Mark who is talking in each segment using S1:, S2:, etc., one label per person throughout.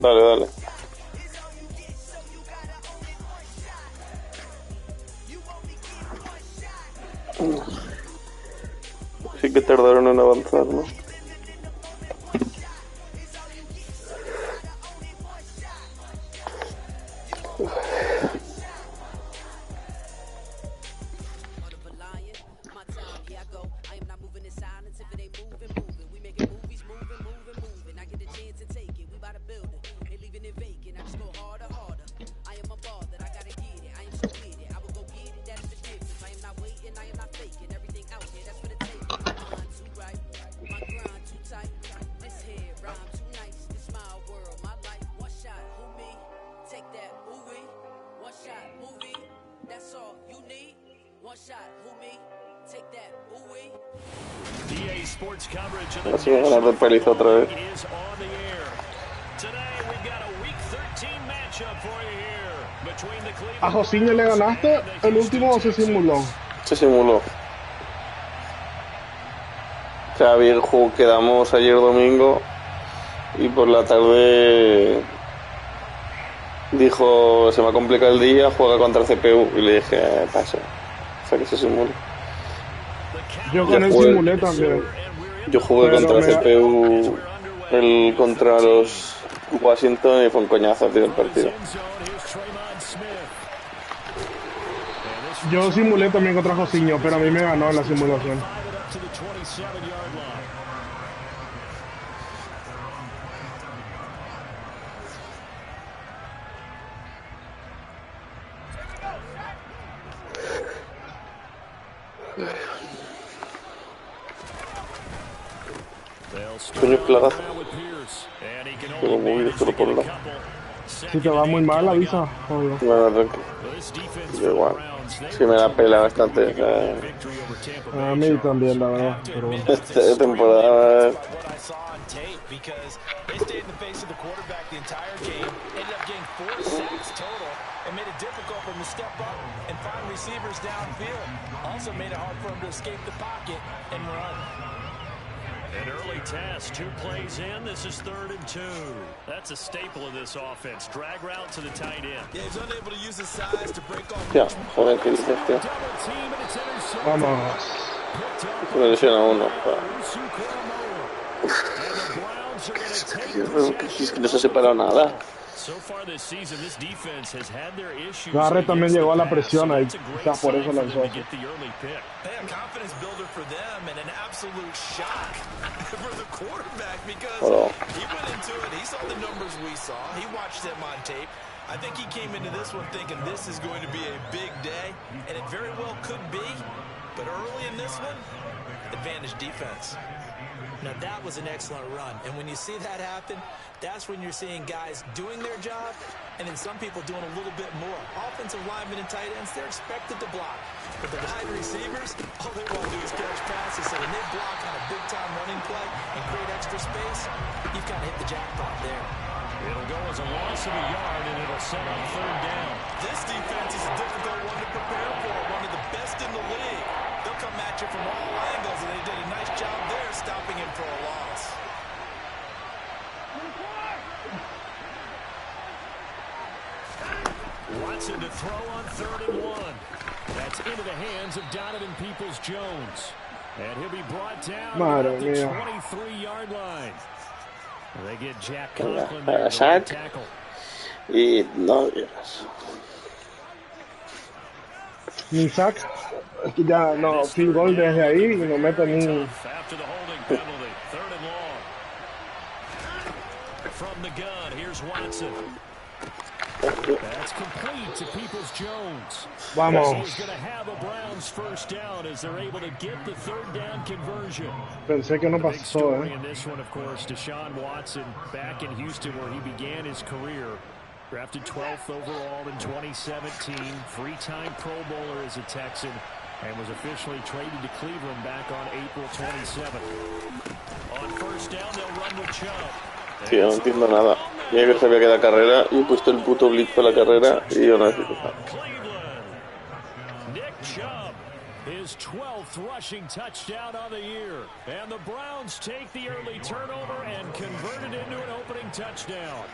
S1: Dale, dale. Sí que tardaron en avanzar, ¿no? Así va a ganar de paliza otra vez.
S2: ¿A Josiño le ganaste el último o se simuló?
S1: Se simuló. O sea, vi el juego que damos ayer domingo y por la tarde dijo, se me ha complicado el día, juega contra CPU, y le dije, pasa, o sea que se simula.
S2: Yo con el simulé también.
S1: Yo jugué contra CPU contra los Washington y fue un coñazo, tío, el partido.
S2: Yo simulé también contra Josiño, pero a mí me ganó en la simulación.
S1: Coño, plagazo. Pero muy solo por la.
S2: Si te va muy mal, avisa. Obvio.
S1: No, tranquilo. Yo igual. Sí me la pela bastante.
S2: A mí también, la verdad. Pero bueno.
S1: Esta temporada.
S3: An early test, 2 plays in. This is 3rd and 2. That's a staple of this offense. Drag route to the tight end.
S4: Yeah, he's unable to use his size to break off.
S1: Ya, joder, ¿qué dices, tío?
S2: Vamos.
S1: Se me lesiona uno. Es que no se ha separado nada.
S2: Garrett también llegó a la presión ahí. Quizás por eso lanzó así.
S4: I think he came into this one thinking this is going to be a big day, and it very well could be. But early in this one, advantage defense.
S5: Now that was an excellent run, and when you see that happen, that's when you're seeing guys doing their job, and then some people doing a little bit more. Offensive linemen and tight ends, they're expected to block. But the wide receivers, all they want to do is catch passes, so when they block on a big-time running play and create extra space, you've kind of hit the jackpot there.
S3: It'll go as a loss of a yard, and it'll set on 3rd down.
S4: This defense is a difficult one to prepare for, one of the best in the league. They'll come at you from all angles, and they did a nice job there stopping him for a loss.
S3: Watson to throw on 3rd and 1. That's into the hands of Donovan Peoples-Jones. And he'll be brought down at the 23-yard line. They get Jack Conklin there to tackle.
S1: Y no llegas.
S2: Ni sack. Es que ya no, field goal desde ahí y no meten ni.
S3: After the holding penalty, 3rd and long. From the gun, here's Watson. That's complete to Peoples-Jones.
S2: Vamos.
S3: He's going to have a Browns 1st down as they're able to get the 3rd down conversion.
S2: Pensé que no pasó,
S3: In this one, of course, Deshaun Watson back in Houston where he began his career. Drafted 12th overall in 2017. 3-time Pro Bowler as a Texan. And was officially traded to Cleveland back on April 27th. On 1st down, they'll run with Chubb.
S1: Tío, no entiendo nada. Mira que sabía que era carrera y he puesto el puto blitz para la carrera y yo no necesito nada.
S3: Nick Chubb, his 12th rushing touchdown on the year. And the Browns take the early turnover and convert it into an opening touchdown.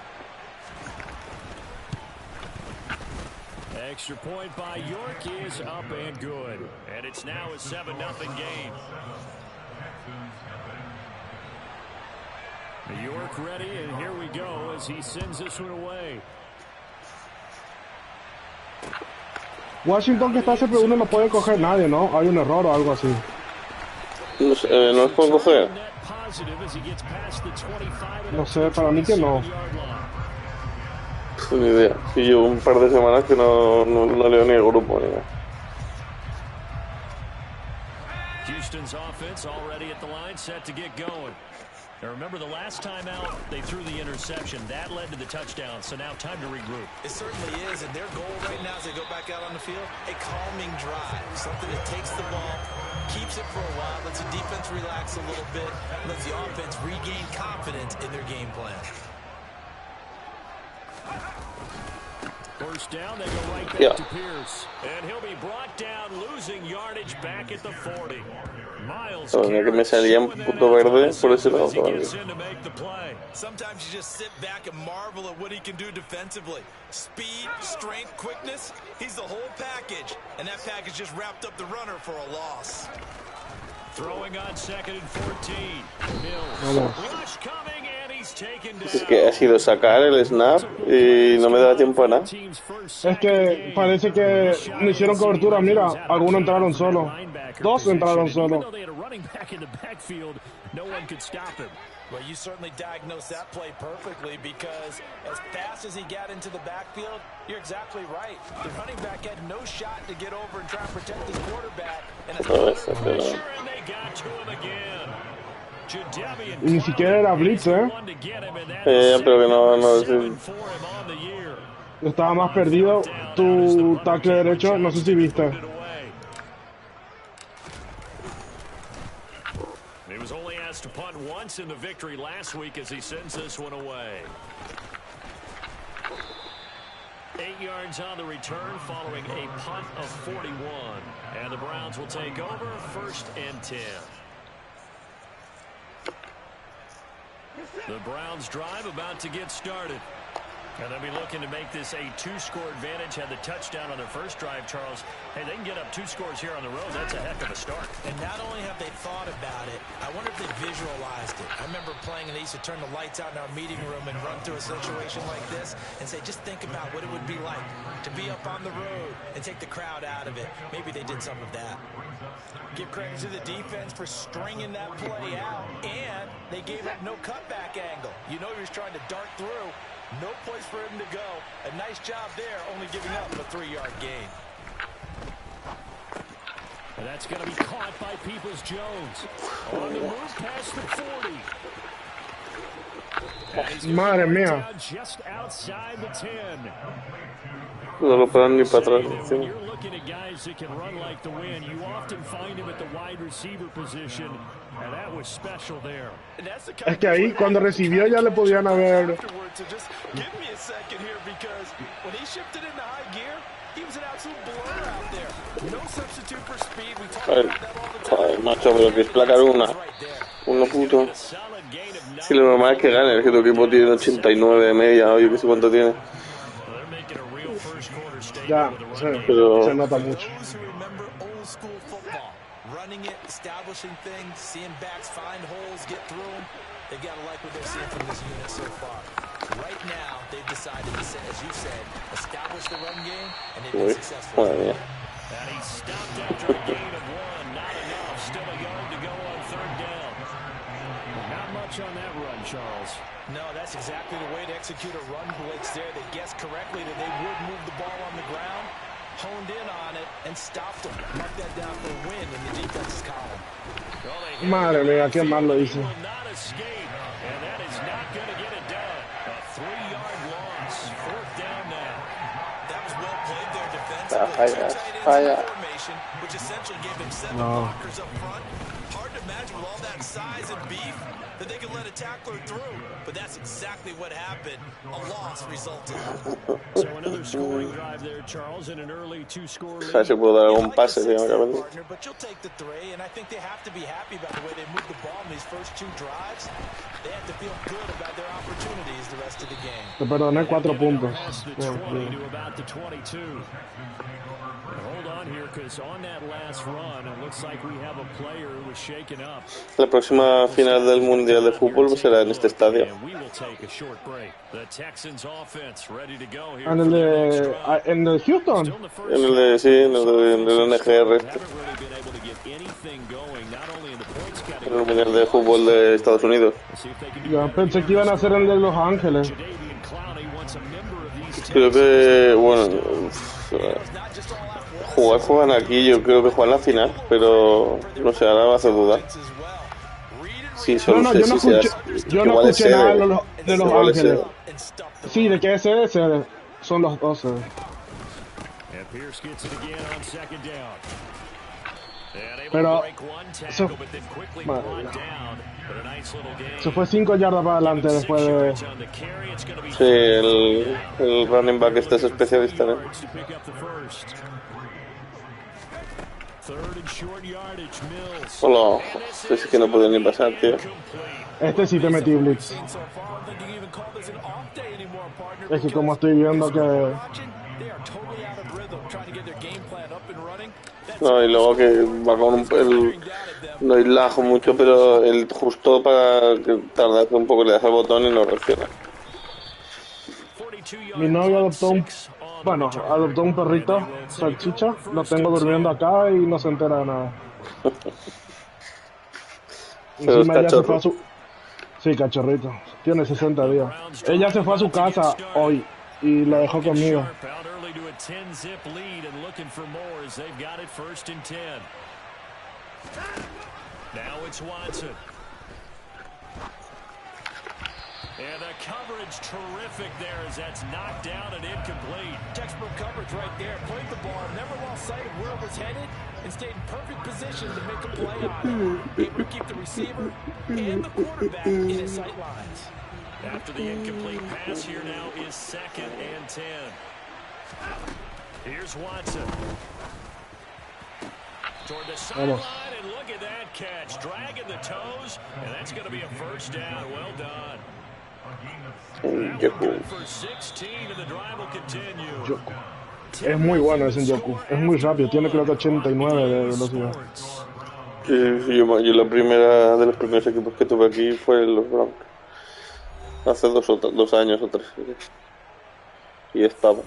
S3: Extra point by York is up and good. And it's now a 7-0 game. York ready, and here we go as he sends this one away.
S2: Washington que está CP1 no puede coger nadie, ¿no? Hay un error o algo así.
S1: No sé, no es por coger.
S2: No sé, para mí que no.
S1: Ni idea. Si llevo un par de semanas que no leo ni el grupo ni nada.
S3: Houston's offense already at the line, set to get going. Now remember, the last time out, they threw the interception. That led to the touchdown, so now time to regroup.
S5: It certainly is, and their goal right now as they go back out on the field, a calming drive. Something that takes the ball, keeps it for a while, lets the defense relax a little bit, lets the offense regain confidence in their game plan.
S3: First down, they go right back to Pierce. And he'll be brought down, losing yardage back at the 40. Miles
S1: que me salía un punto verde por ese lado todavía.
S5: Sometimes you just sit back and marvel at what he can do defensively. Speed, strength, quickness, he's the whole package. And that package just wrapped up the runner for a loss.
S3: Throwing on 2nd and 14. Mills. Rush coming, and he's taken down.
S1: Es que ha sido sacar el snap y no me da tiempo a nada.
S2: Es que parece que no hicieron cobertura. Mira, algunos entraron solo. Dos entraron solo.
S5: Well, you certainly diagnosed that play perfectly because as fast as he got into the backfield, you're exactly right. The running back had no shot to get over and try and protect his quarterback. And
S3: they got to him again.
S2: Y ni siquiera era blitz, ¿eh?
S1: Pero que no
S2: estaba más perdido. Tu tackle derecho, no sé si viste.
S3: He was only asked to punt once in the victory last week as he sends this one away. 8 yards on the return following a punt of 41. And the Browns will take over 1st and 10. The Browns drive about to get started. And they'll be looking to make this a 2-score advantage. Had the touchdown on their first drive, Charles. Hey, they can get up 2 scores here on the road. That's a heck of a start.
S5: And not only have they thought about it, I wonder if they visualized it. I remember playing and they used to turn the lights out in our meeting room and run through a situation like this and say, just think about what it would be like to be up on the road and take the crowd out of it. Maybe they did some of that. Give credit to the defense for stringing that play out, and they gave up no cutback angle. You know he was trying to dart through. No place for him to go. A nice job there, only giving up a 3-yard gain.
S3: And that's going to be caught by Peoples-Jones. On the move past the 40.
S2: Madre mía.
S3: Just outside the 10.
S1: No lo paran ni para atrás.
S3: When you're looking at guys that can run like the wind, you often find him at the wide receiver position, and that was special there.
S2: Es que ahí cuando recibió ya le podían haber.
S5: Give me a second here because when he shifted into high gear, he was an absolute blur out there. No substitute for speed. We talk about that all the time.
S1: Joder, macho, pero que es placar una puto. Si lo normal es que gane, es que tu equipo tiene 89 de media, o yo que sé cuánto tiene.
S2: Ya, se nota mucho.
S5: Running it, establishing things, seeing backs find holes, get through them. They've got to like what they're seeing from this unit so far. Right now, they've decided to, as you said, establish the run game, and they've been successful.
S3: And he stopped after a gain of 1. Not enough. Still a yard to go on 3rd down. Not much on that run, Charles.
S5: No, that's exactly the way to execute a run blitz there. They guessed correctly that they would move the ball on the ground, honed in on it, and stopped them. Mark that down for a win in the defense's column.
S2: Madre mía, qué mal lo hizo.
S3: And that is not going to get it done. A 3-yard loss. 4th down now.
S5: That was well played there defensively.
S1: Falla.
S5: Formation, which essentially gave them 7 blockers up front. Hard to imagine with all that size and beef that they could let a tackler through. But that's exactly what happened. A loss resulted.
S3: So another scoring drive there, Charles, in an early 2-score lead.
S1: Se puede dar un pase,
S5: But you'll take the 3, and I think they have to be happy about the way they moved the ball in these first 2 drives. They have to feel good about their opportunities the rest of the game.
S2: Te perdoné 4 puntos.
S1: La próxima final del Mundial de Fútbol será en este estadio.
S2: ¿En el Houston?
S1: En el de, sí, en el NGR este. En el Mundial de Fútbol de Estados Unidos.
S2: Yo pensé que iban a hacer el de Los Ángeles.
S1: Creo que, bueno, juegan aquí, yo creo que juegan la final, pero no sé, ahora me hace dudar. Sí, solo
S2: No,
S1: sé
S2: yo no
S1: si
S2: escuché, yo no escuché nada de Los Ángeles. Sí, de que es sede, son los 12. Pero se fue 5 yardas para adelante después de...
S1: Sí, el running back este es especialista, ¿no? Hola, es que no puede ni pasar, tío.
S2: Este sí te metí blitz. Es que como estoy viendo que...
S1: No, y luego que va con no hay lajo mucho, pero el justo para que tardase un poco le das al botón y no reacciona.
S2: Mi novio adoptó un perrito, salchicha, lo tengo durmiendo acá y no se entera de nada.
S1: Pero es cachorro.
S2: Sí, cachorrito, tiene 60 días. Ella se fue a su casa hoy y lo dejó conmigo.
S3: And the coverage terrific there as that's knocked down and incomplete.
S5: Textbook coverage right there. Played the ball, never lost sight of where it was headed, and stayed in perfect position to make a play on it. Able to keep the receiver and the quarterback in his sight lines.
S3: After the incomplete pass, here now is 2nd and 10. Here's Watson. Toward the sideline, and look at that catch. Dragging the toes, and that's going to be a first down. Well done.
S2: Es muy bueno ese Njoku, es muy rápido, tiene creo que 89 de velocidad.
S1: Yo la primera de los primeros equipos que tuve aquí fue los Broncos. Hace 2 años o 3. Y estaba.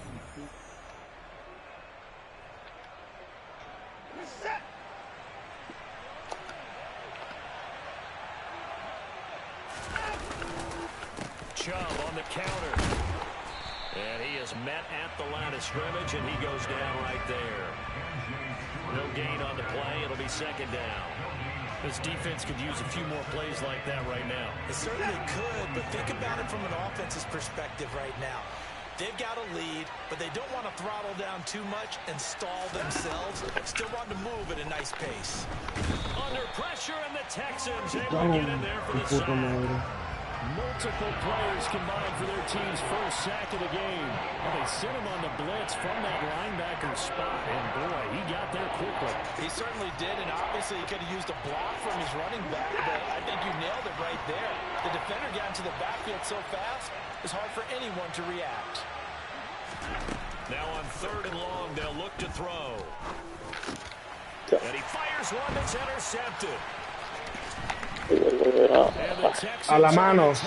S3: Chubb on the counter. And he is met at the line of scrimmage, and he goes down right there. No gain on the play. It'll be 2nd down. This defense could use a few more plays like that right now.
S5: It certainly could, but think about it from an offense's perspective right now. They've got a lead, but they don't want to throttle down too much and stall themselves. Still want to move at a nice pace.
S3: Under pressure, and the Texans able to get in there for the sack. Multiple players combined for their team's first sack of the game. Well, they sent him on the blitz from that linebacker spot, and boy, he got there quickly.
S5: He certainly did, and obviously he could have used a block from his running back, but I think you nailed it right there. The defender got into the backfield so fast, it's hard for anyone to react.
S3: Now on 3rd and long, they'll look to throw. And he fires one that's intercepted.
S2: A la mano.
S3: So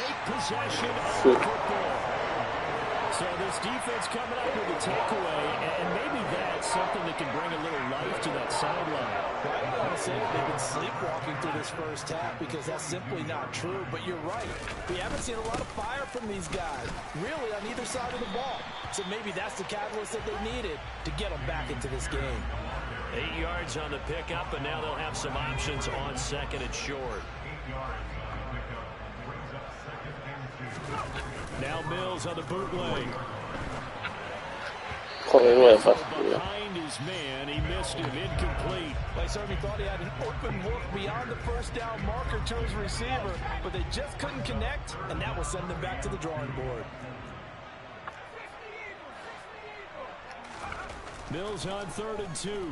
S3: this defense coming up with a takeaway, and maybe that's something that can bring a little life to that sideline.
S5: I want to say that they've been sleepwalking through this first half because that's simply not true, but you're right. We haven't seen a lot of fire from these guys, really on either side of the ball. So maybe that's the catalyst that they needed to get them back into this game.
S3: 8 yards on the pickup, and now they'll have some options on 2nd and short. Now Mills on the bootleg. Behind his man, he missed him, incomplete.
S5: I certainly thought he had an open look beyond the first down marker to his receiver, but they just couldn't connect, and that will send them back to the drawing board.
S3: Mills on 3rd and 2.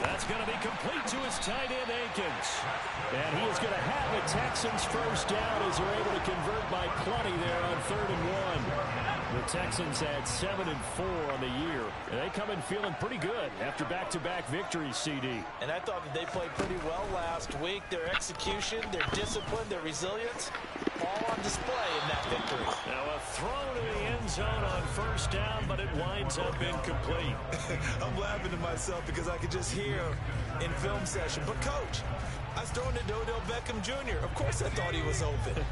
S3: That's going to be complete to his tight end, Akins. And he is going to have a Texans first down as they're able to convert by plenty there on 3rd and 1. The Texans had 7 and 4 on the year, and they come in feeling pretty good after back-to-back victories, CD.
S5: And I thought that they played pretty well last week. Their execution, their discipline, their resilience, all on display in that victory.
S3: Now a throw to the end zone on 1st down, but it winds up incomplete.
S5: I'm laughing to myself because I could just hear in film session, but coach, I was throwing to Odell Beckham Jr. Of course I thought he was open.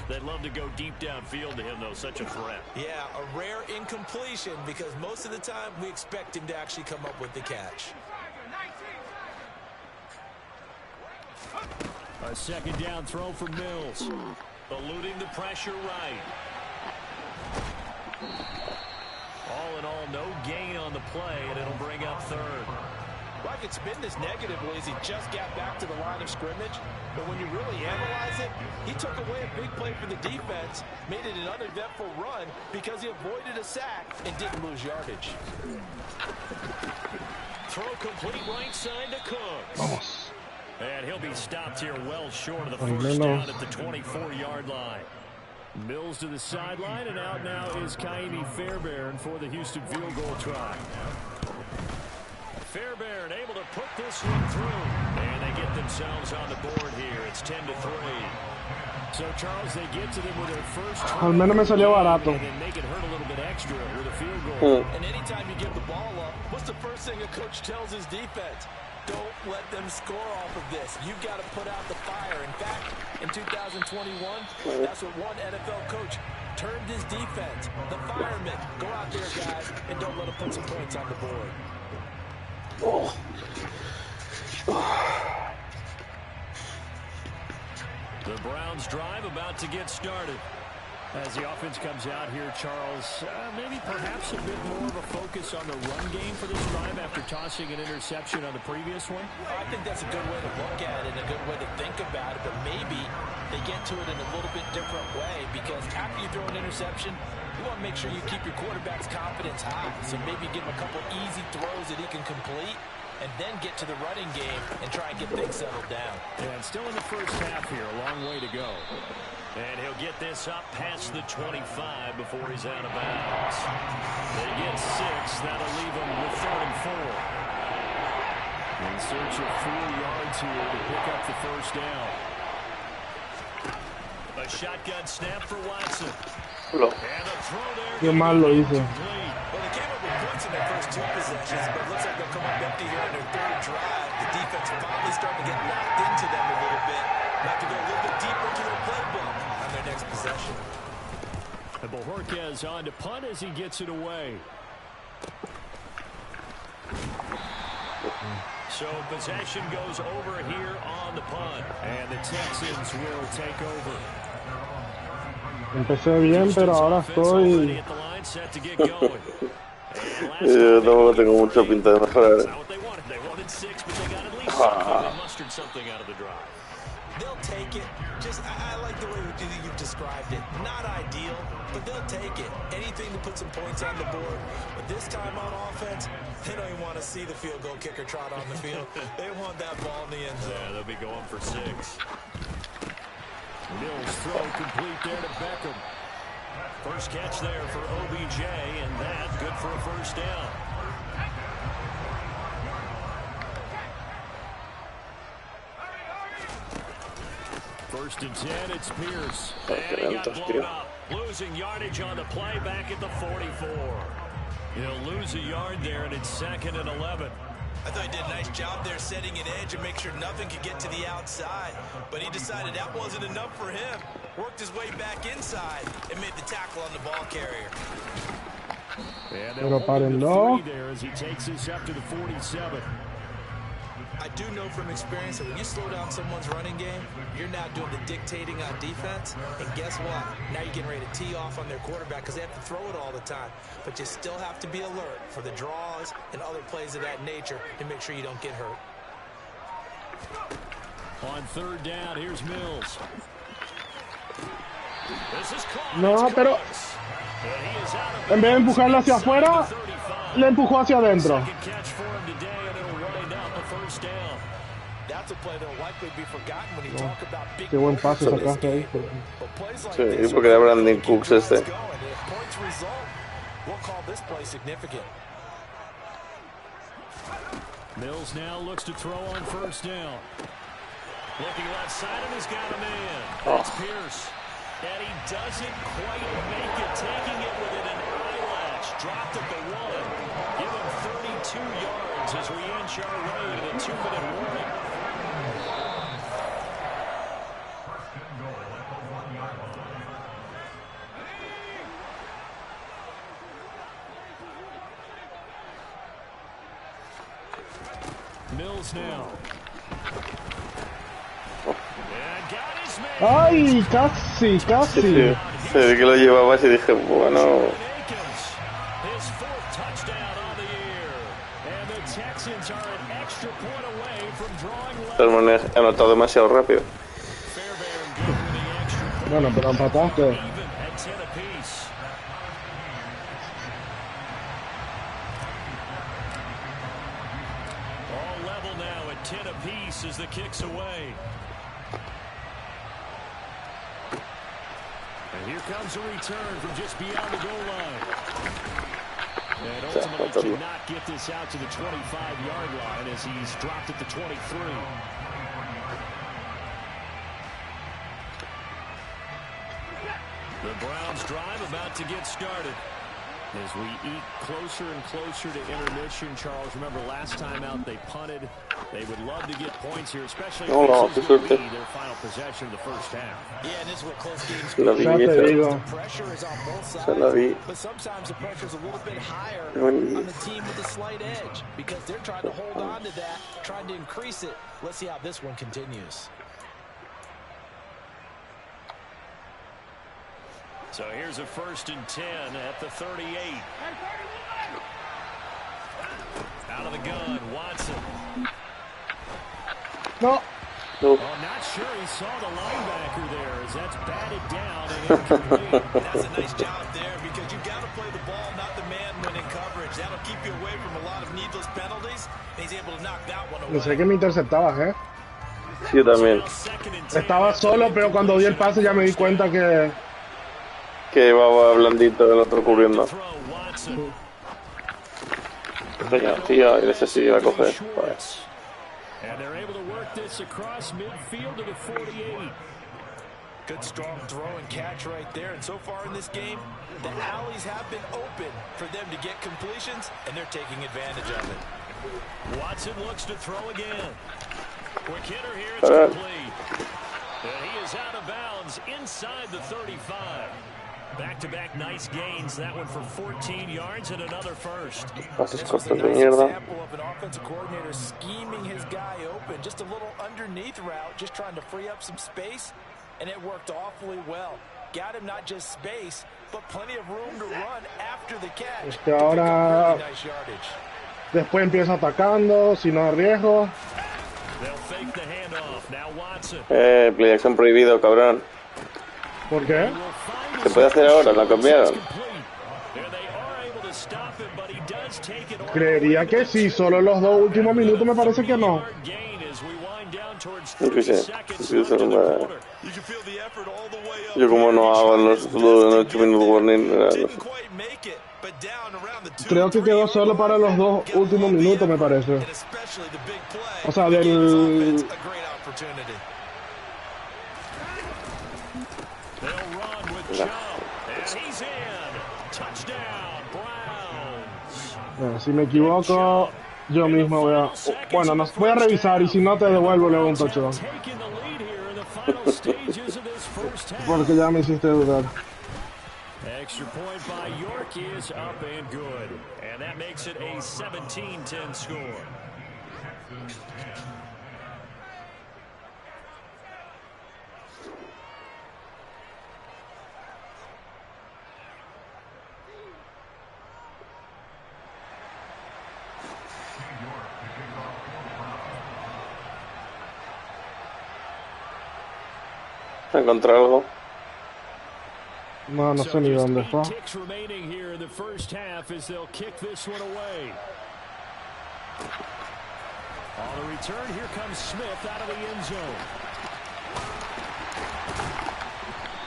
S3: They'd love to go deep downfield to him, though. Such a threat.
S5: Yeah, a rare incompletion because most of the time we expect him to actually come up with the catch.
S3: A 2nd down throw for Mills. Eluding the pressure right. All in all, no gain on the play, and it'll bring up 3rd.
S5: Well, I could spin this negatively as he just got back to the line of scrimmage. But when you really analyze it, he took away a big play for the defense, made it an uneventful run because he avoided a sack and didn't lose yardage.
S3: Throw complete right side to Cooks.
S2: Vamos.
S3: And he'll be stopped here well short of the first down at the 24-yard line. Mills to the sideline, and out now is Kaimi Fairbairn for the Houston field goal try. Fairbairn able to put this one through. And they get themselves on the board here. It's 10-3. So, Charles, they get to them with their first
S2: Al menos me salió barato.
S3: and then make it hurt a little bit extra with a field goal.
S5: And anytime you give the ball up, what's the first thing a coach tells his defense? Don't let them score off of this. You've got to put out the fire. In fact, in 2021, that's what one NFL coach termed his defense. The firemen. Go out there, guys, and don't let them put some points on the board.
S1: Oh.
S3: The Browns drive about to get started. As the offense comes out here, Charles, maybe perhaps a bit more of a focus on the run game for this drive after tossing an interception on the previous one?
S5: I think that's a good way to look at it and a good way to think about it, but maybe they get to it in a little bit different way because after you throw an interception, you want to make sure you keep your quarterback's confidence high. So maybe give him a couple easy throws that he can complete and then get to the running game and try and get things settled down.
S3: And still in the first half here, a long way to go. And he'll get this up past the 25 before he's out of bounds. They get 6. That'll leave him with 3rd and 4. In search of 4 yards here to pick up the first down. A shotgun snap for Watson.
S1: No.
S3: And a throw there.
S2: Qué mal lo hizo.
S5: Well, they came up with points in their first 2 possessions, but it looks like they'll come up empty here in their 3rd drive. The defense finally starting to get locked into them a little bit. Have to go a little bit deeper into their playbook on their next possession.
S3: And Bojorquez on to punt as he gets it away. So possession goes over here on the punt. And the Texans will take over.
S2: Empecé bien, pero ahora estoy...
S1: Yo tampoco tengo mucha pinta de mejorar.
S5: They'll take it. Just, I like the way you've described it. Not ideal, but they'll take it. Anything to put some points on the board. But this time on offense, they don't even want to see the field goal kicker trot on the field. They want that ball in the end zone.
S3: Yeah, they'll be going for 6. Mills throw complete there to Beckham. First catch there for OBJ, and that good for a first down. First and 10, it's Pierce. And he got blown up. Losing yardage on the play back at the 44. He'll lose a yard there, and it's 2nd and 11.
S5: I thought he did a nice job there setting an edge and make sure nothing could get to the outside. But he decided that wasn't enough for him. Worked his way back inside and made the tackle on the ball carrier.
S3: And
S2: Pero párenlo.
S3: there as he takes this up to the 47.
S5: I do know from experience that when you slow down someone's running game, you're now doing the dictating on defense. And guess what? Now you're getting ready to tee off on their quarterback because they have to throw it all the time. But you still have to be alert for the draws and other plays of that nature to make sure you don't get hurt.
S3: On 3rd down, here's Mills. This is
S2: No, pero en vez de empujarlo hacia afuera, le empujó hacia adentro.
S3: Second catch for him today, and it'll wind up a first down.
S2: No. Qué buen pase sacaste ahí.
S1: Sí, porque era Brandon Cooks este.
S3: Mills now looks to throw on first down. Looking left side, and he's got a man. That's Pierce. And he doesn't quite make it, taking it within an eyelash. Dropped at the 1. Give him 32 yards as we inch our way to the 2-minute warning. Mills now.
S2: Ay, casi, casi.
S1: Sí, se ve que lo llevabas y dije, bueno. Pero me he anotado demasiado rápido.
S2: Bueno, pero empataste.
S3: All level now at 10 apiece as the kicks away. And here comes a return from just beyond the goal line. And ultimately cannot get this out to the 25-yard line as he's dropped at the 23. The Browns drive about to get started. As we eat closer and closer to intermission, Charles, remember last time out they punted. They would love to get points here, especially if this is their final possession of the first half. Yeah, and this is where close games go. The pressure is on both sides, but sometimes the pressure is a little bit higher on the team with a slight edge because they're trying to hold on to that, trying to increase it. Let's see how this one continues. So here's a 1st and 10 at the 38. Out of the gun, Watson.
S2: No.
S3: Oh, not sure he saw the linebacker there as that's batted down and incomplete. That's a nice job there because you've got to play the ball, not the man when in coverage. That'll keep you away from a lot of needless penalties. He's able to knock that one away.
S2: No sé que me interceptabas,
S1: Sí, yo también.
S2: Estaba solo, pero cuando di el pase ya me di cuenta que
S1: llevaba blandito el otro cubriendo. Coño, tío, y ese sí iba a coger. Vale.
S3: And they're able to work this across midfield to the 48. Good strong throw and catch right there. And so far in this game, the alleys have been open for them to get completions, and they're taking advantage of it. Watson looks to throw again. Quick hitter here, it's complete. And he is out of bounds inside the 35. Back-to-back nice gains. That one for 14 yards and another first.
S1: Pases cortos de mierda.
S5: Example of an offensive coordinator scheming his guy open. Just a little underneath route, just trying to free up some space, and it worked awfully well. Got him not just space, but plenty of room to run after the catch.
S2: Ahora después empieza atacando, si no arriesgo.
S3: They'll fake the handoff. Now Watson.
S1: Play action prohibido, cabrón.
S2: ¿Por qué?
S1: Se puede hacer ahora, la cambiaron.
S2: Creería que sí, solo los 2 últimos minutos me parece que no.
S1: Yo como no hago en los 8 minutos warning, no sé.
S2: Creo que quedó solo para los 2 últimos minutos, me parece. O sea, del... Bueno, si me equivoco, yo mismo voy a... Bueno, voy a revisar y si no te devuelvo luego un touchdown. Porque ya me hiciste dudar.
S3: Extra point by York is up and good. And that makes it a 17-10 score.
S1: ¿Encontrar algo?
S2: No, no sé ni dónde está.
S3: On the return, here comes Smith out of the end zone.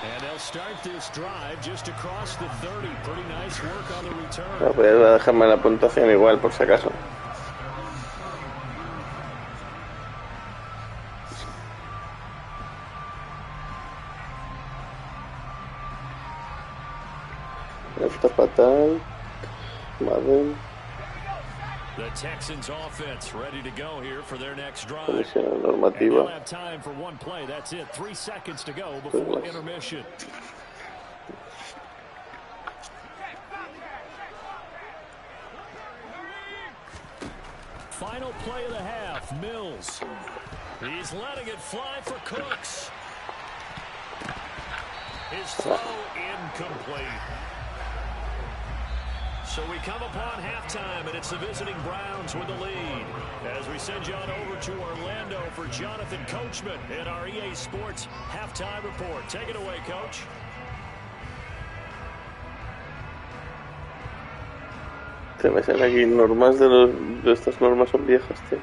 S3: And they'll start this drive just across the 30. Pretty nice work on the return.
S1: No, pues voy a dejarme la puntuación igual, por si acaso. Está fatal. Madden.
S3: The Texans offense ready to go here for their next drive.
S1: Comisión normativa.
S3: They'll have time for one play. That's it. 3 seconds to go before intermission. Final play of the half. Mills. He's letting it fly for Cooks. His throw incomplete. So we come upon halftime, and it's the visiting Browns with the lead. As we send you on over to Orlando for Jonathan Coachman in our EA Sports Halftime Report. Take it away, Coach.
S1: Te me salen aquí normas de estas normas son viejas, tío.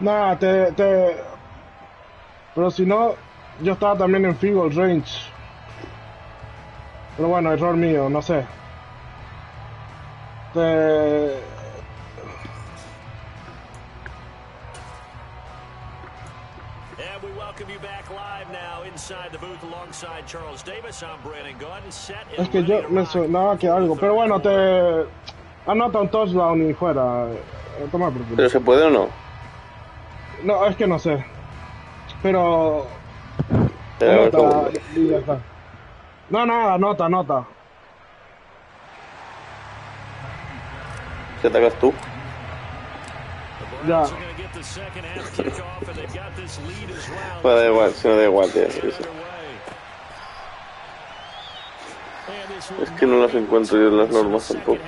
S2: Nada, pero si no, yo estaba también en field range. Pero bueno, error mío, no sé.
S3: And we welcome you back live now inside the booth alongside Charles Davis. I'm Brandon Gunn. Set
S2: Es que yo me sonaba que algo, pero bueno, te anota un touchdown y fuera. Toma por culo.
S1: ¿Pero se puede o no?
S2: No, es que no sé. Pero
S1: Pero
S2: anota y ya está. No, nada, anota.
S1: ¿Qué atacas tú?
S2: Ya.
S1: Pues da igual, si no da igual, tío. Sí. Es que no las encuentro yo en las normas tampoco.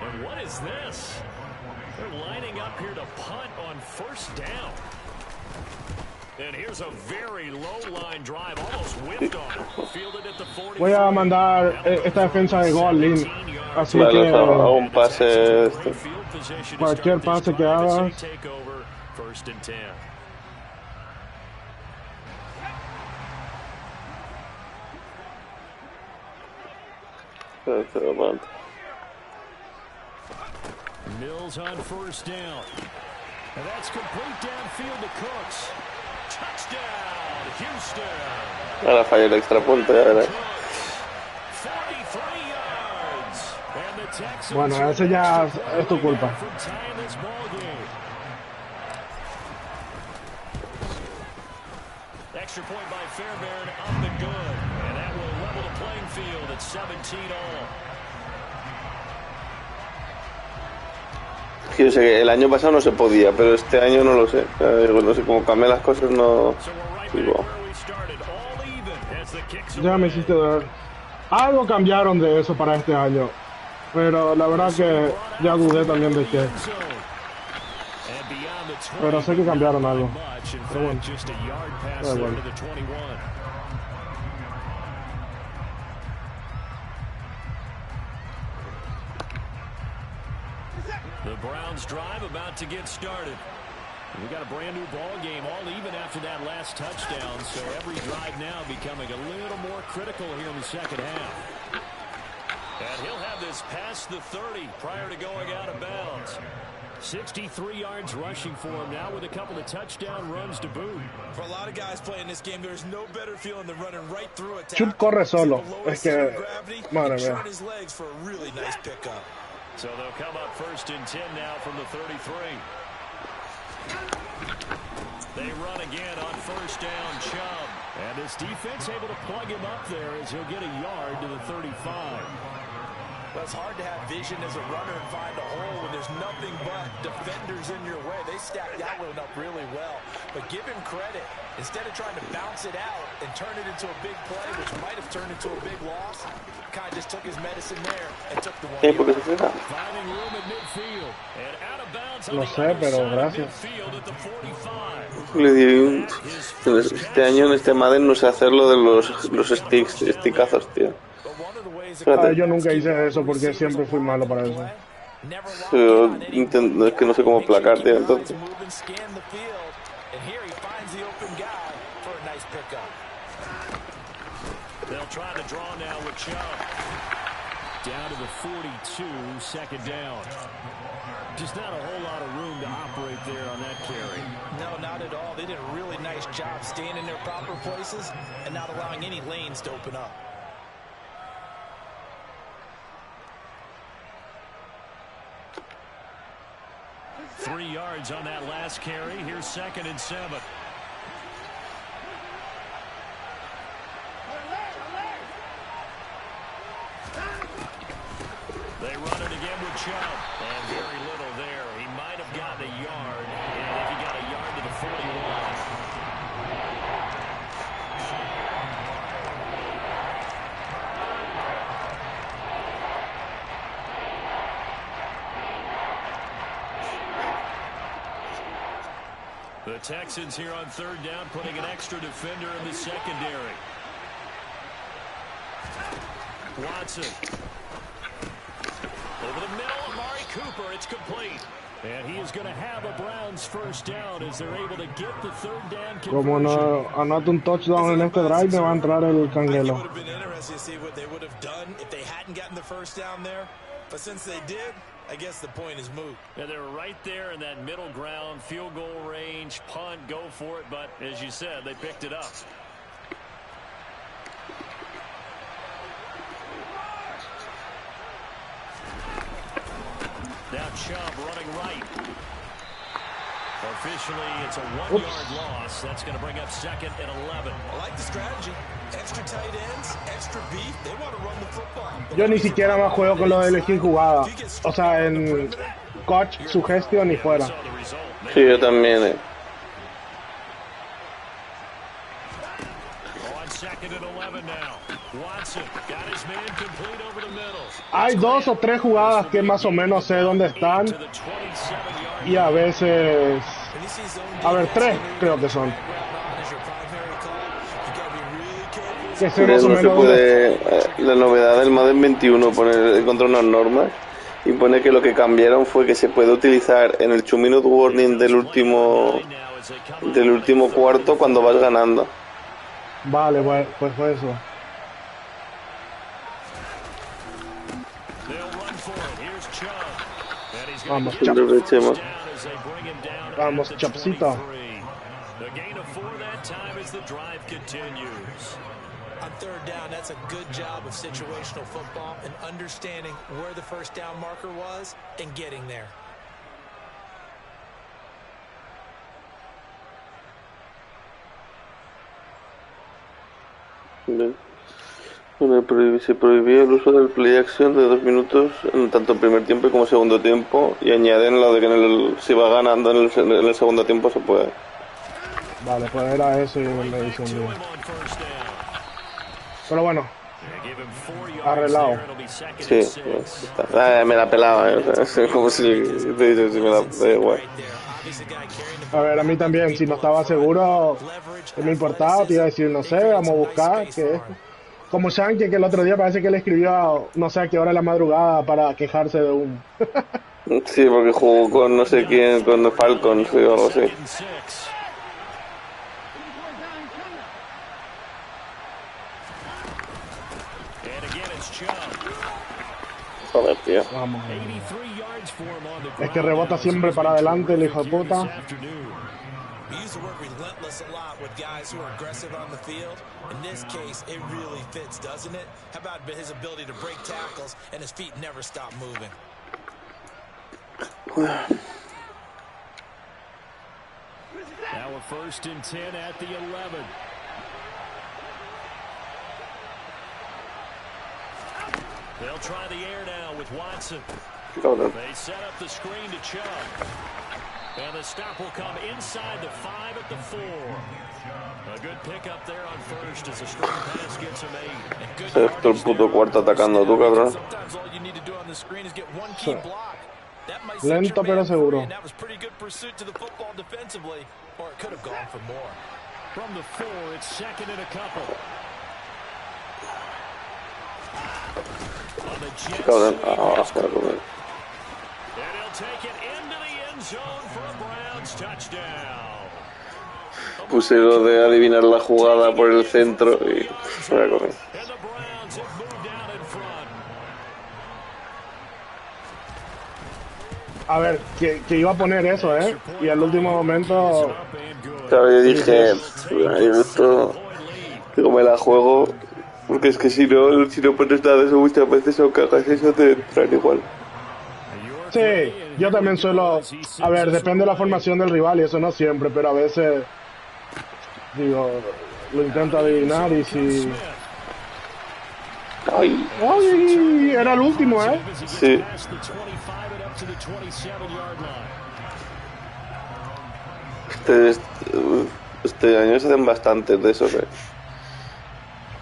S3: And what is this? They're lining up here to punt on first down. And here's a very low line drive, almost whipped on. Fielded at the 40.
S2: Voy a mandar esta defensa de gol, Lin. Así
S1: Vale,
S2: que
S1: hago un pase.
S2: cualquier pase que hagas.
S3: First and 10. Mills on first down. And that's complete downfield to Cooks. Touchdown, Houston.
S1: Ahora falló el extra punto, ya verás.
S3: 43 yards. And the Texans
S2: Bueno, ese ya es tu culpa.
S3: from tying this ball game. Extra point by Fairbairn, up and good. And that will level the playing field at 17 all.
S1: Yo sé que el año pasado no se podía, pero este año no lo sé. No sé cómo cambian las cosas, no. Digo,
S2: Ya me hiciste dudar. Algo cambiaron de eso para este año. Pero la verdad que ya dudé también de que. Pero sé que cambiaron algo. Pero bueno. Da igual.
S3: The Browns drive about to get started. We got a brand new ball game, all even after that last touchdown. So every drive now becoming a little more critical here in the second half. And he'll have this past the 30 prior to going out of bounds. 63 yards rushing for him now with a couple of touchdown runs to boot.
S4: For a lot of guys playing this game, there's no better feeling than running right through a
S2: Chut corre solo. Es que, madre mía.
S4: his legs for a really nice pickup.
S3: So they'll come up first and 10 now from the 33. They run again on first down, Chubb. And this defense able to plug him up there as he'll get a yard to the 35.
S4: Well, it's hard to have vision as a runner and find a hole when there's nothing but defenders in your way. They stacked that one up really well. But give him credit. Instead of trying to bounce it out and turn it into a big play, which might have turned into a big loss,
S1: ¿Por qué se frena?
S2: No sé, pero gracias.
S1: Le di un... Este año en este Madden no sé hacer lo de los stickazos, tío. Fíjate.
S2: Yo nunca hice eso porque siempre fui malo para eso.
S1: Es que no sé cómo placar, tío, entonces.
S3: They'll try the draw now with Chubb. Down to the 42, second down. Just not a whole lot of room to operate there on that carry.
S5: No, not at all. They did a really nice job staying in their proper places and not allowing any lanes to open up.
S3: Three yards on that last carry. Here's 2nd and 7. They run it again with Chubb. And very little there. He might have gotten a yard. And I think he got a yard to the 41. The Texans here on 3rd down, putting an extra defender in the secondary. Watson. Over the middle, Amari Cooper, it's complete. And he is going to have a Browns first down as they're able to get the 3rd down conversion.
S2: Como no anoto un touchdown en este drive, me va a entrar el canguelo.
S5: It would have been interesting to see what they would have done if they hadn't gotten the first down there. But since they did, I guess the point is moot.
S3: Yeah, they're right there in that middle ground, field goal range, punt, go for it. But as you said, they picked it up. Now Chubb running right. Officially, it's a 1-yard loss. That's going to bring up 2nd and 11.
S5: I like the strategy. Extra tight ends, extra beef. They want to run the football.
S2: Yo ni siquiera más juego con lo de elegir jugada. O sea, en coach, sugestión y fuera.
S1: Sí, yo también,
S3: On 2nd and 11 now. Watson got his man complete over the middle.
S2: Hay 2 o 3 jugadas que más o menos sé dónde están. Y a veces... A ver, 3 creo que son. Que sé más o
S1: no
S2: menos
S1: se puede...
S2: dónde...
S1: La novedad del Madden 21 poner contra unas normas y pone que lo que cambiaron fue que se puede utilizar en el 2-minute warning del último cuarto cuando vas ganando.
S2: Vale, pues fue eso. Vamos, Chop. Vamos, Chopcito.
S5: On 3rd down, that's a good job of situational football and understanding where the first down marker was and getting there.
S1: Se prohibió el uso del play action de 2 minutos en tanto primer tiempo como segundo tiempo y añaden lo de que si va ganando en el segundo tiempo se puede.
S2: Vale, pues era eso y me dice un día. Pero bueno, arreglado.
S1: Sí, está. Me la pelaba, o sea, es como si te dices si me la da igual.
S2: A ver, a mí también, si no estaba seguro, que me importaba, te iba a decir, no sé, vamos a buscar, que como Shanky, que el otro día parece que le escribió, no sé a qué hora de la madrugada para quejarse de un...
S1: Sí, porque jugó con no sé quién, con Falcons o algo así. Joder, tío.
S2: Vamos. Es que rebota siempre para adelante el hijo de puta.
S5: We used to work relentless a lot with guys who are aggressive on the field. In this case, it really fits, doesn't it? How about his ability to break tackles and his feet never stop moving?
S3: Now a 1st and 10 at the 11. They'll try the air now with Watson. They set up the screen to Chubb. And the stop will come inside the 5 at the 4. A good pickup there on first as a screen pass gets him 8.
S1: Se está el puto cuarto atacando tú, cabrón.
S2: Sí. Lento pero seguro.
S3: From the 4, it's second and a couple. On the jet
S1: Cabrón,
S3: sweep,
S1: para comer.
S3: and he'll take it into the end zone for a Browns touchdown.
S1: Puse lo de adivinar la jugada por el centro y para comer.
S3: And the Browns have moved out in front.
S2: A ver, que iba a poner eso, y al último momento...
S1: Claro, yo dije, esto, digo, me la juego, porque es que si no pones nada de eso muchas veces, aunque hagas eso, te entran igual.
S2: Sí, yo también suelo... A ver, depende de la formación del rival y eso no siempre, pero a veces... Digo, lo intento adivinar y si...
S1: ¡Ay!
S2: ¡Ay! Era el último,
S1: Sí. Este año se hacen bastantes de esos,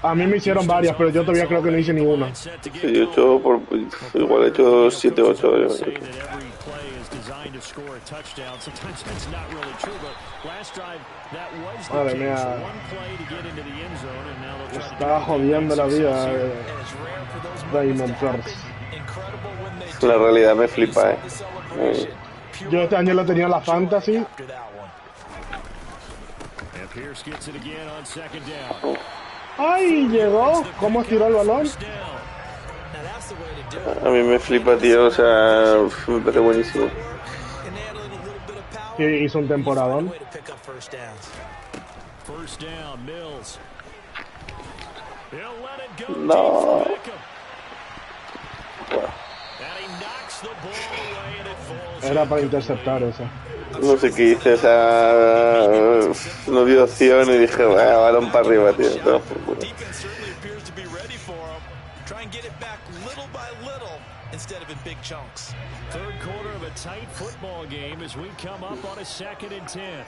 S2: A mí me hicieron varias, pero yo todavía creo que no hice ni una.
S1: Sí, yo he hecho igual he hecho 7 o 8.
S2: Madre mía. Me está jodiendo la vida Raymond Flores.
S1: La realidad me flipa,
S2: Yo este año lo tenía en la Fantasy. ¡Ay! Llegó. ¿Cómo estiró el balón?
S1: A mí me flipa, tío. O sea, me parece buenísimo.
S2: Y hizo un temporadón.
S1: No.
S2: Era para interceptar esa.
S1: No sé qué hice, o sea, no dio opción y dije, balón para arriba, tío. Todo por culo.
S3: Third quarter of a tight football game as we come up on a 2nd and 10.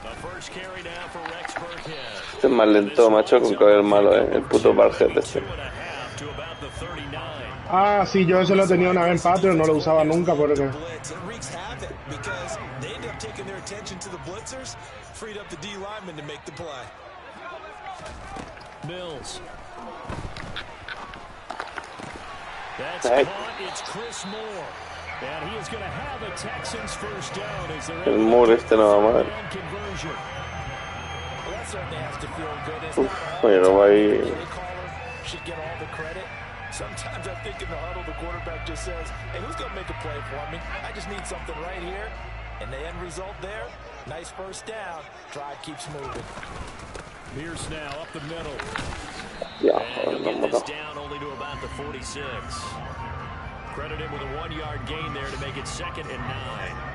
S3: The first carry now for Rex Burkhead.
S1: Este es más lento, macho, con que el malo, el puto Barget este.
S2: Ah, sí, yo ese lo tenía una vez en Patreon, no lo usaba nunca porque...
S3: Mills.
S1: El Moore este no va mal. Uf, oye, no va ahí.
S4: Sometimes I think in the huddle, the quarterback just says, hey, who's going to make a play for me? I just need something right here. And the end result there, nice first down. Drive keeps moving.
S3: Pierce now up the middle.
S1: Yeah,
S3: and he'll get this down only to about the 46. Credit him with a 1-yard gain there to make it 2nd and 9.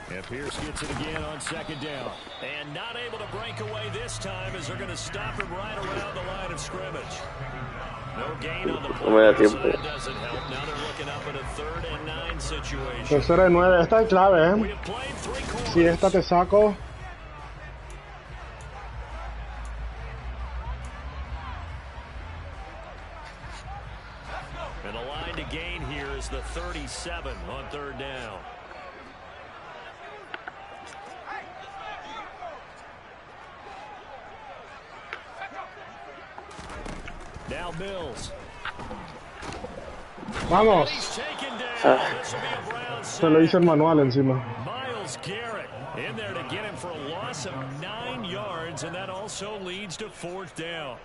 S3: And Pierce gets it again on 2nd down. And not able to break away this time as they're going to stop him right around the line of scrimmage. No gain on the play, so that doesn't help. Now they're looking up at a 3rd and 9 situation.
S2: 3rd and 9, esta es clave, Si esta te saco...
S3: And the line to gain here is the 37 on 3rd down. Now Mills.
S2: Vamos. Se lo hice el manual encima.
S3: Miles Garrett in there to get him for a loss of 9 yards, and that also leads to 4th down.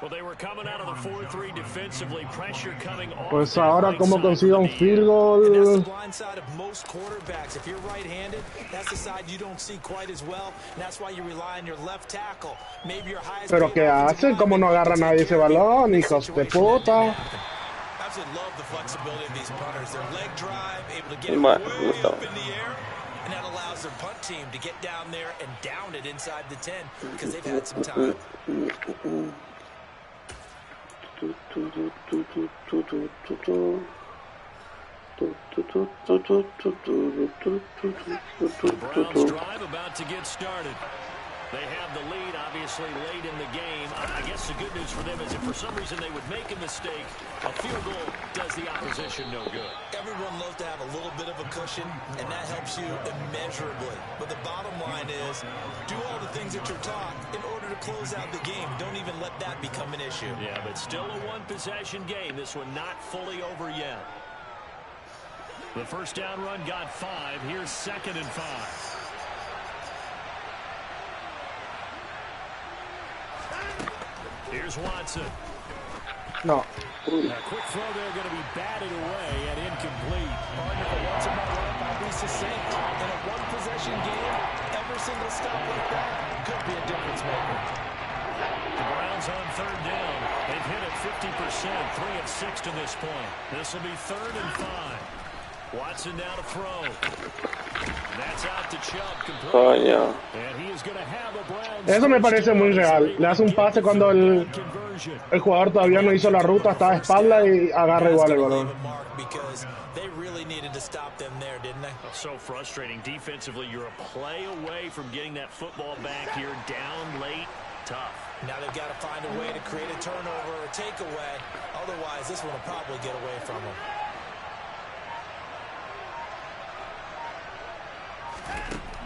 S3: Well, they were coming out of the 4-3 defensively, pressure coming off.
S2: Pues ahora cómo consiga un field goal.
S5: And that's the blind side of most quarterbacks. If you're right-handed, that's the side you don't see quite as well, and that's why you rely on your left tackle. Maybe your highest.
S2: Pero qué hacen, cómo no agarra nadie ese balón, hijos de puta.
S5: Love the flexibility of these punters. Their leg drive, able to get it way up in the air. And that allows their punt team to get down there and down it inside the 10 because they've had some time.
S3: The Browns drive about to get started. They have the lead, obviously, late in the game. I guess the good news for them is if for some reason they would make a mistake, a field goal does the opposition no good.
S5: Everyone loves to have a little bit of a cushion, and that helps you immeasurably. But the bottom line is, do all the things that you're taught in order to close out the game. Don't even let that become an issue.
S3: Yeah, but still a one-possession game. This one not fully over yet. The first down run got 5. Here's 2nd and 5. Here's Watson.
S2: No.
S3: A quick throw there going to be batted away and incomplete.
S5: Partner, for once in my life, I'll be succinct. In a one-possession game, every single stop like that could be a difference maker.
S3: The Browns on 3rd down. They've hit it 50%, 3 of 6 to this point. This will be 3rd and 5. Watson now to throw. That's out to Chubb.
S1: Coño.
S3: And he is going to have a Browns.
S2: Eso me parece muy real. Le hace un pase cuando el jugador todavía no hizo la ruta, está de espalda y agarra igual el balón.
S5: They really needed to stop them there, didn't they?
S3: So frustrating. Defensively, you're a play away from getting that football back here, down late. Tough.
S5: Now they've got to find a way to create a turnover or takeaway. Otherwise, this one will probably get away from them.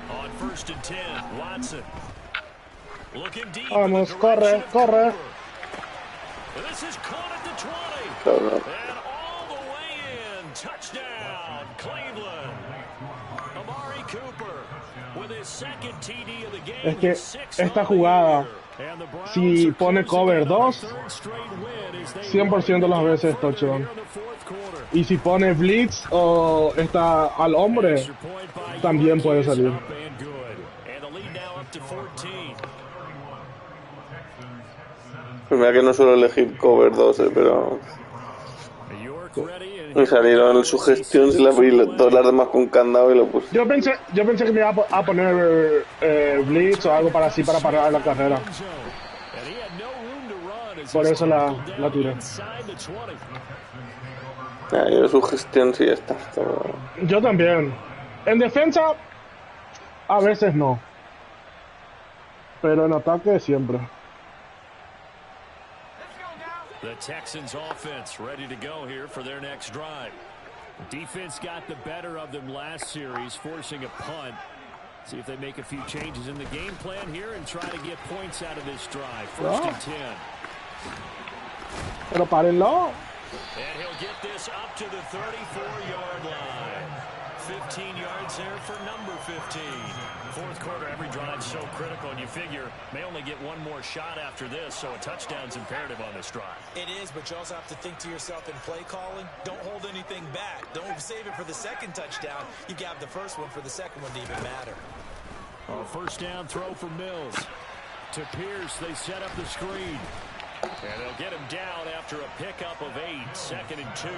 S3: On 1st and 10, Watson. Looking deep.
S2: Vamos, corre, corre.
S3: This is caught at the 20. And all the way in. Touchdown, Cleveland. Amari Cooper with his 2nd TD of the game.
S2: Es que esta jugada, si pone cover 2, 100% de las veces touchdown. Y si pone blitz o está al hombre, también puede salir.
S1: Mira que no suelo elegir cover 2, pero me salieron sugestión y las vi todas las demás con candado y lo puse.
S2: Yo pensé que me iba a poner blitz o algo para así para parar la carrera. Por eso la tiré.
S1: Yo sugestión sí está.
S2: Yo también. En defensa, a veces no. Pero en ataque siempre.
S3: The Texans offense ready to go here for their next drive. Defense got the better of them last series, forcing a punt. See if they make a few changes in the game plan here and try to get points out of this drive. 1st and 10.
S2: Pero párenlo.
S3: And he'll get this up to the 34-yard line. 15 yards there for number 15. 4th quarter, every drive so critical, and you figure may only get one more shot after this, so a touchdown's imperative on this drive.
S5: It is, but you also have to think to yourself in play calling, don't hold anything back. Don't save it for the 2nd touchdown. You got the first one for the 2nd one to even matter.
S3: A 1st down throw for Mills. To Pierce, they set up the screen. And they'll get him down after a pickup of 8, 2nd and 2.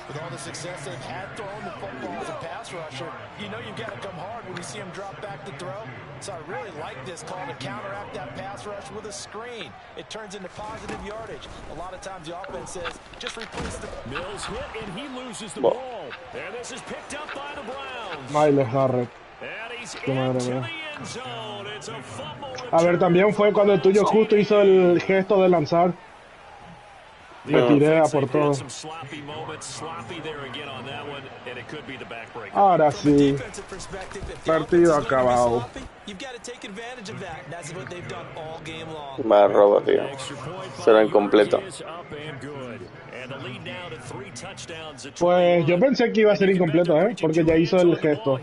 S5: With all the success they've had throwing the football as a pass rusher, you know you've got to come hard when you see him drop back to throw. So I really like this call to counteract that pass rush with a screen. It turns into positive yardage. A lot of times the offense says, just replace the...
S3: Mills hit and he loses the ball. And this is picked up by the Browns.
S2: Miles Garrett.
S3: And he's into the end zone. It's a fumble.
S2: A ver, también fue cuando el tuyo justo hizo el gesto de lanzar. Me tiré a por todo. Ahora sí. Partido acabado.
S1: Más robo, tío. Será incompleto.
S2: Pues yo pensé que iba a ser incompleto, porque ya hizo el gesto.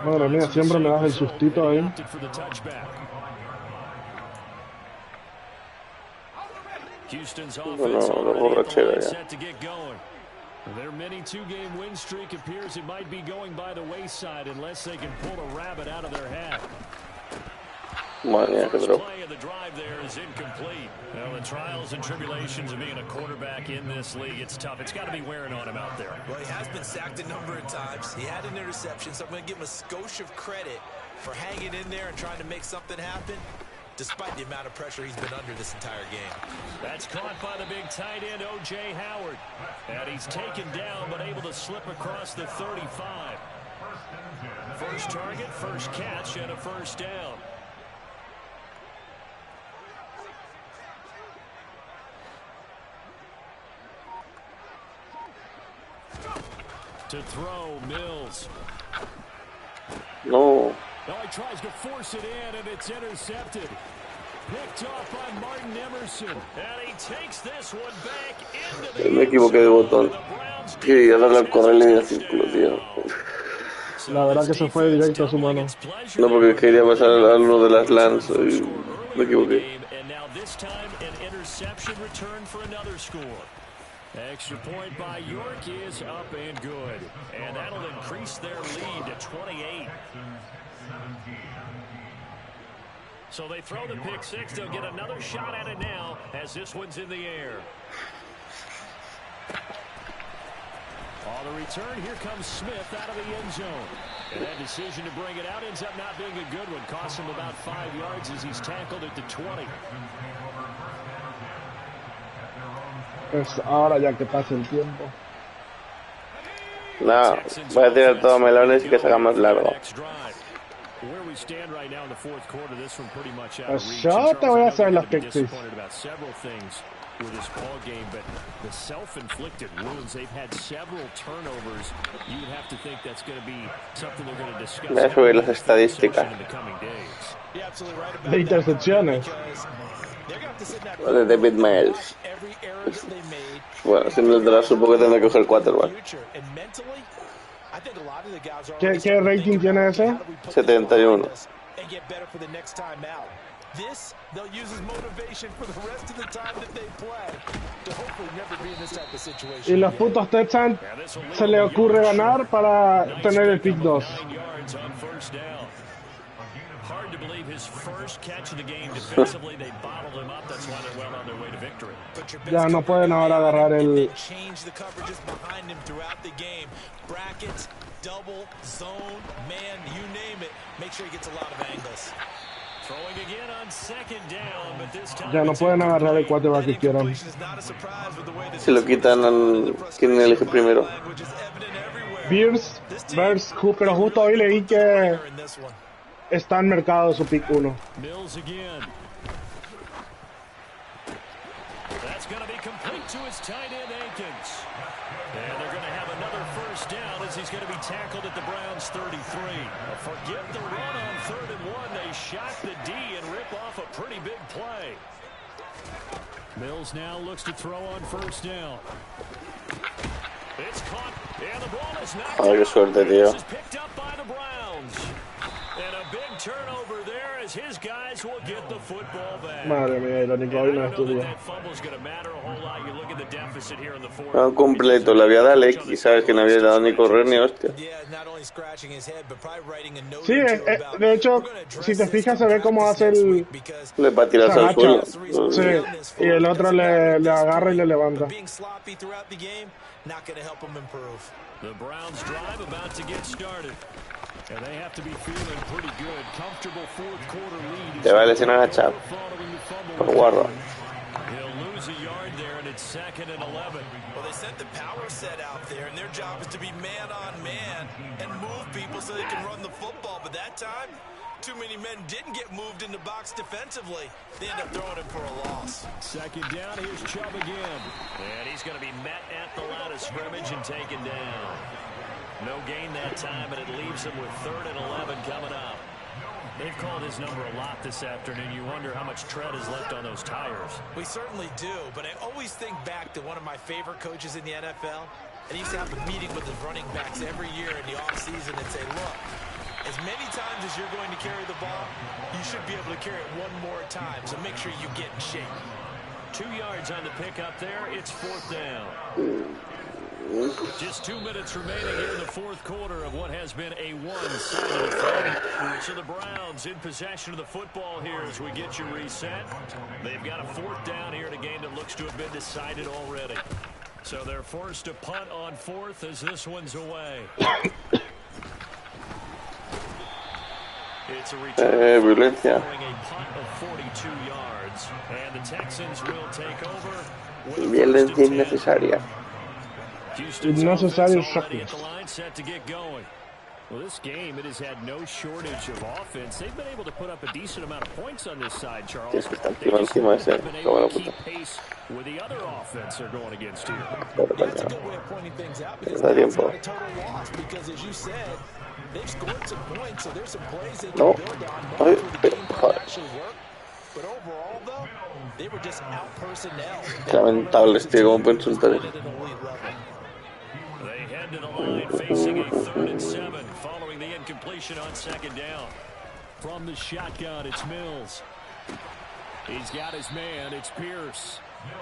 S2: Madre mía, siempre me das el sustito ahí.
S1: Bueno, la borrachera ya.
S3: Their mini two-game win streak appears it might be going by the wayside unless they can pull a rabbit out of their hat.
S1: Madre mía, qué drop.
S3: Well, the trials and tribulations of being a quarterback in this league, it's tough. It's got to be wearing on him out there.
S5: Well, he has been sacked a number of times. He had an interception, so I'm going to give him a skosh of credit for hanging in there and trying to make something happen, despite the amount of pressure he's been under this entire game.
S3: That's caught by the big tight end, O.J. Howard. And he's taken down, but able to slip across the 35. First target, first catch, and a first down. To throw, Mills.
S1: No.
S3: Now he tries to force it in, and it's intercepted. Picked off by Martin Emerson. And he takes this one back into the
S1: Me equivoqué de botón. Quería darle al correrle en el círculo, tío.
S2: La verdad que se fue directo a su mano.
S1: No, porque quería pasar a uno de las lands y me equivoqué.
S3: And now this time an interception return for another score. Extra point by York is up and good. And that'll increase their lead to 28. So they throw the pick six. They'll get another shot at it now as this one's in the air. On the return, here comes Smith out of the end zone. And that decision to bring it out ends up not being a good one. Costs him about 5 yards as he's tackled at the 20.
S2: Es ahora ya que pasa el tiempo.
S1: No, voy a tirar todos melones y que se haga más largo.
S2: Yo te voy a hacer las pick six.
S3: With this ball game, but the self-inflicted wounds, they've had several turnovers. You would have to think that's going to be something they're going to discuss.
S1: Voy a subir las estadísticas
S2: de intercepciones.
S1: de David Miles. Bueno, si no el draft supongo que tendrá que coger el quarterback.
S2: ¿Qué rating tiene ese?
S1: 71.
S5: This, they'll use as motivation for the rest of the time that they play to hopefully never be in this type of situation.
S2: Y los putos Texans se le ocurre ganar para tener el pick 2.
S3: Hard to believe his first catch of the game defensively. They bottled him up. That's why they're well on their way to victory.
S2: Ya no pueden ahora agarrar el.
S5: Change the coverages behind him throughout the game. Brackets, double, zone, man, you name it. Make sure he gets a lot of angles.
S2: Ya no pueden agarrar el quarterback que quieran.
S1: Si lo quitan, ¿quién elige primero?
S2: Bears, pero justo hoy leí que está en mercado su pick 1.
S3: And they're going to have another first down as he's going to be tackled at the Browns' 33. Forget the run on 3rd and 1. They shot the D and rip off a pretty big play. Mills now looks to throw on first down. It's caught, and the ball is knocked out.
S1: Qué suerte, tío.
S3: This is picked up by the Browns. And a big turnover there as his guys will get the football back.
S2: Madre mía, irónico, hoy no estudió.
S1: No, completo, le había dado el X, sabes que no había dado ni correr ni hostia.
S2: Sí, de hecho, si te fijas se ve cómo hace el...
S1: Le va a tirarse al suelo.
S2: Sí, y el otro le agarra y le levanta.
S3: The Browns drive about to get started. And they have to be feeling pretty good. Comfortable fourth quarter lead.
S1: Te va a lesionar a Chap. Por guarda.
S3: He'll lose a yard there, and it's 2nd and 11.
S5: Well, they sent the power set out there, and their job is to be man on man and move people so they can run the football. But that time, too many men didn't get moved in the box defensively. They end up throwing him for a loss.
S3: 2nd down, here's Chubb again. And he's going to be met at the line of scrimmage and taken down. No gain that time, and it leaves him with 3rd and 11 coming up. They've called his number a lot this afternoon. You wonder how much tread is left on those tires.
S5: We certainly do, but I always think back to one of my favorite coaches in the NFL. And he used to have a meeting with his running backs every year in the offseason and say, look, as many times as you're going to carry the ball, you should be able to carry it one more time, so make sure you get in shape.
S3: 2 yards on the pickup there. It's 4th down. Just 2 minutes remaining here in the fourth quarter of what has been a one-sided affair. So the Browns in possession of the football here as we get you reset. They've got a fourth down here in a game that looks to have been decided already. So they're forced to punt on fourth as this one's away. It's a return following a punt of 42 yards. And the Texans will take over.
S1: Violencia innecesaria.
S2: Innecesario shockers.
S3: Well, this game, it has had no shortage of offense. They've been able to put up a decent amount of points on this side, Charles.
S1: Tienes que estar encima ese.
S3: To keep pace with the other offense they're going against here.
S5: That's a good way of pointing things out because
S1: Da
S5: that's
S1: tiempo.
S5: not a total loss because, as you said, they've scored some points, so there's some plays they can build on
S1: Ay,
S5: for the game plan to actually work. But overall, though, they were just out-personnel.
S1: Qué lamentable, tío, cómo pueden soltar eso.
S3: They head to the line facing a 3rd and 7 following the incompletion on 2nd down. From the shotgun, it's Mills. He's got his man. It's Pierce.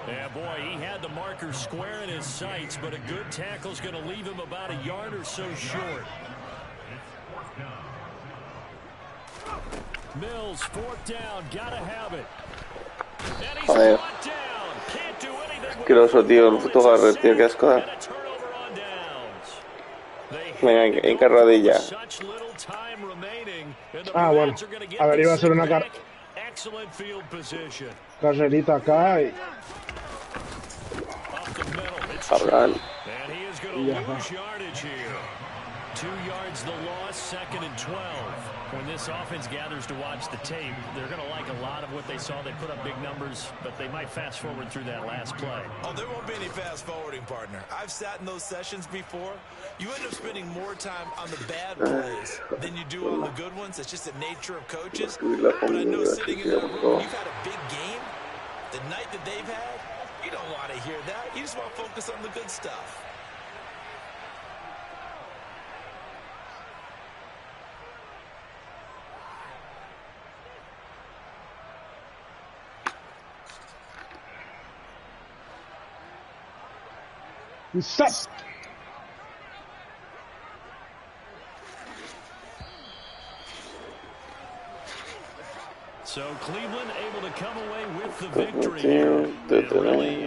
S3: Yeah, boy, he had the marker square in his sights, but a good tackle's going to leave him about a yard or so short. Mills, 4th down, gotta have it. And he's
S1: Joder.
S3: brought down. Can't do anything with
S1: Asqueroso, tío, el puto Garrett, tío, qué asco.
S3: and a turnover on downs. They
S1: Venga, en carradilla.
S3: such little time remaining, and the
S2: Bueno.
S3: Browns are gonna get
S2: A ver, iba a
S3: this
S2: ser una
S3: back. Excellent field position.
S2: carrerita acá y...
S3: Up the middle. It's
S1: Cabrón.
S3: And he is going to lose yardage here. 2 yards the loss, 2nd and 12. When this offense gathers to watch the tape, they're going to like a lot of what they saw. They put up big numbers, but they might fast forward through that last play.
S4: Oh, there won't be any fast forwarding, partner. I've sat in those sessions before. You end up spending more time on the bad plays than you do on the good ones. It's just the nature of coaches. But I know sitting in that room, you've had a big game. The night that they've had, you don't want to hear that. You just want to focus on the good stuff.
S2: Set.
S3: So Cleveland able to come away with the victory here. And really